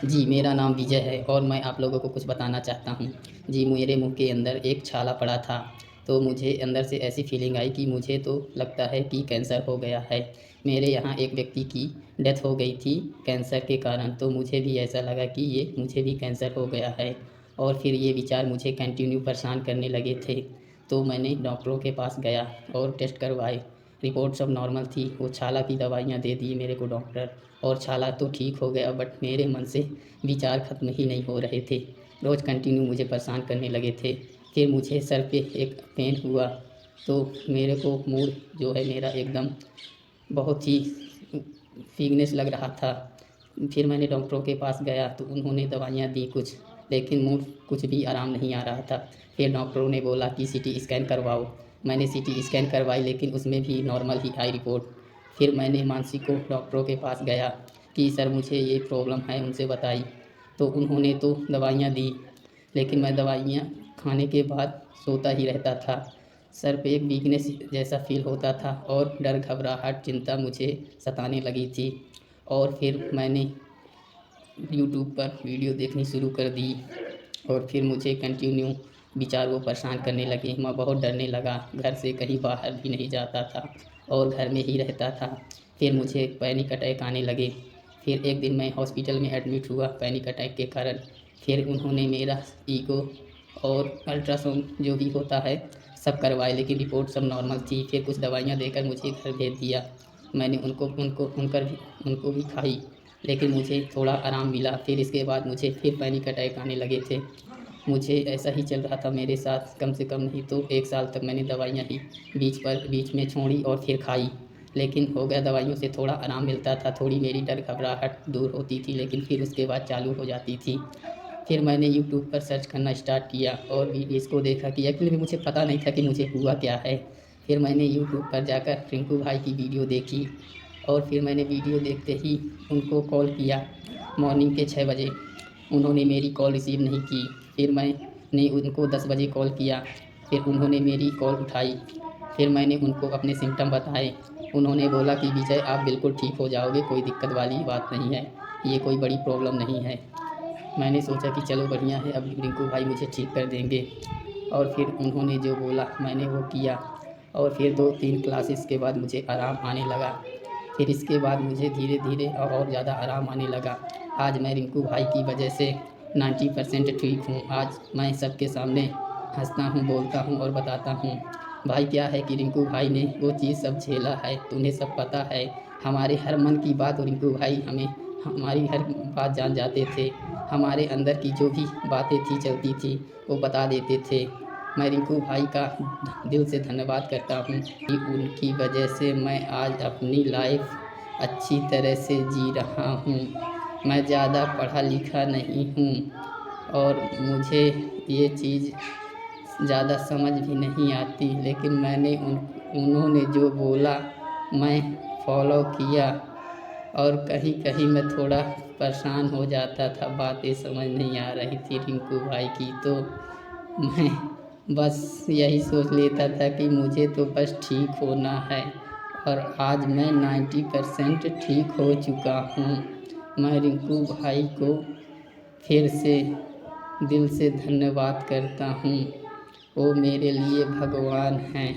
जी, मेरा नाम विजय है और मैं आप लोगों को कुछ बताना चाहता हूँ। जी, मेरे मुँह के अंदर एक छाला पड़ा था, तो मुझे अंदर से ऐसी फ़ीलिंग आई कि मुझे तो लगता है कि कैंसर हो गया है। मेरे यहाँ एक व्यक्ति की डेथ हो गई थी कैंसर के कारण, तो मुझे भी ऐसा लगा कि ये मुझे भी कैंसर हो गया है और फिर ये विचार मुझे कंटिन्यू परेशान करने लगे थे। तो मैंने डॉक्टरों के पास गया और टेस्ट करवाए, रिपोर्ट सब नॉर्मल थी। वो छाला की दवाइयाँ दे दी मेरे को डॉक्टर और छाला तो ठीक हो गया, बट मेरे मन से विचार ख़त्म ही नहीं हो रहे थे। रोज़ कंटिन्यू मुझे परेशान करने लगे थे। फिर मुझे सर पे एक पेन हुआ, तो मेरे को मूड जो है मेरा एकदम बहुत ही वीकनेस लग रहा था। फिर मैंने डॉक्टरों के पास गया तो उन्होंने दवाइयाँ दी कुछ, लेकिन मूड कुछ भी आराम नहीं आ रहा था। फिर डॉक्टरों ने बोला कि सीटी स्कैन करवाओ। मैंने सीटी स्कैन करवाई, लेकिन उसमें भी नॉर्मल ही आई रिपोर्ट। फिर मैंने मानसिक को डॉक्टरों के पास गया कि सर मुझे ये प्रॉब्लम है, उनसे बताई। तो उन्होंने तो दवाइयाँ दी, लेकिन मैं दवाइयाँ खाने के बाद सोता ही रहता था। सर पे एक वीकनेस जैसा फ़ील होता था और डर, घबराहट, चिंता मुझे सताने लगी थी। और फिर मैंने यूट्यूब पर वीडियो देखनी शुरू कर दी और फिर मुझे कंटिन्यू विचार वो परेशान करने लगे। मैं बहुत डरने लगा, घर से कहीं बाहर भी नहीं जाता था और घर में ही रहता था। फिर मुझे पैनिक अटैक आने लगे। फिर एक दिन मैं हॉस्पिटल में एडमिट हुआ पैनिक अटैक के कारण। फिर उन्होंने मेरा ईको और अल्ट्रासाउंड जो भी होता है सब करवाए, लेकिन रिपोर्ट सब नॉर्मल थी। फिर कुछ दवाइयाँ देकर मुझे घर भेज दिया। मैंने उनको भी खाई, लेकिन मुझे थोड़ा आराम मिला। फिर इसके बाद मुझे फिर पैनिक अटैक आने लगे थे। मुझे ऐसा ही चल रहा था मेरे साथ, कम से कम नहीं तो 1 साल तक मैंने दवाइयाँ ही बीच में छोड़ी और फिर खाई। लेकिन हो गया, दवाइयों से थोड़ा आराम मिलता था, थोड़ी मेरी डर घबराहट दूर होती थी, लेकिन फिर उसके बाद चालू हो जाती थी। फिर मैंने यूट्यूब पर सर्च करना स्टार्ट किया और वीडियोज़ को देखा कि एक्चुअली में मुझे पता नहीं था कि मुझे हुआ क्या है। फिर मैंने यूट्यूब पर जाकर रिंकू भाई की वीडियो देखी और फिर मैंने वीडियो देखते ही उनको कॉल किया मॉर्निंग के 6 बजे। उन्होंने मेरी कॉल रिसीव नहीं की। फिर मैंने उनको 10 बजे कॉल किया, फिर उन्होंने मेरी कॉल उठाई। फिर मैंने उनको अपने सिम्पटम बताए। उन्होंने बोला कि विजय आप बिल्कुल ठीक हो जाओगे, कोई दिक्कत वाली बात नहीं है, ये कोई बड़ी प्रॉब्लम नहीं है। मैंने सोचा कि चलो बढ़िया है, अब रिंकू भाई मुझे ठीक कर देंगे। और फिर उन्होंने जो बोला मैंने वो किया और फिर 2-3 क्लासेस के बाद मुझे आराम आने लगा। फिर इसके बाद मुझे धीरे-धीरे और ज़्यादा आराम आने लगा। आज मैं रिंकू भाई की वजह से 90% ठीक हूँ। आज मैं सबके सामने हँसता हूँ, बोलता हूँ और बताता हूँ। भाई क्या है कि रिंकू भाई ने वो चीज़ सब झेला है, तो उन्हें सब पता है। हमारे हर मन की बात रिंकू भाई हमारी हर बात जान जाते थे। हमारे अंदर की जो भी बातें थी, चलती थी, वो बता देते थे। मैं रिंकू भाई का दिल से धन्यवाद करता हूँ कि उनकी वजह से मैं आज अपनी लाइफ अच्छी तरह से जी रहा हूँ। मैं ज़्यादा पढ़ा लिखा नहीं हूँ और मुझे ये चीज़ ज़्यादा समझ भी नहीं आती, लेकिन उन्होंने जो बोला मैं फॉलो किया। और कहीं-कहीं मैं थोड़ा परेशान हो जाता था, बातें समझ नहीं आ रही थी रिंकू भाई की, तो मैं बस यही सोच लेता था कि मुझे तो बस ठीक होना है और आज मैं 90% ठीक हो चुका हूँ। मैं रिंकू भाई को फिर से दिल से धन्यवाद करता हूँ। वो मेरे लिए भगवान हैं।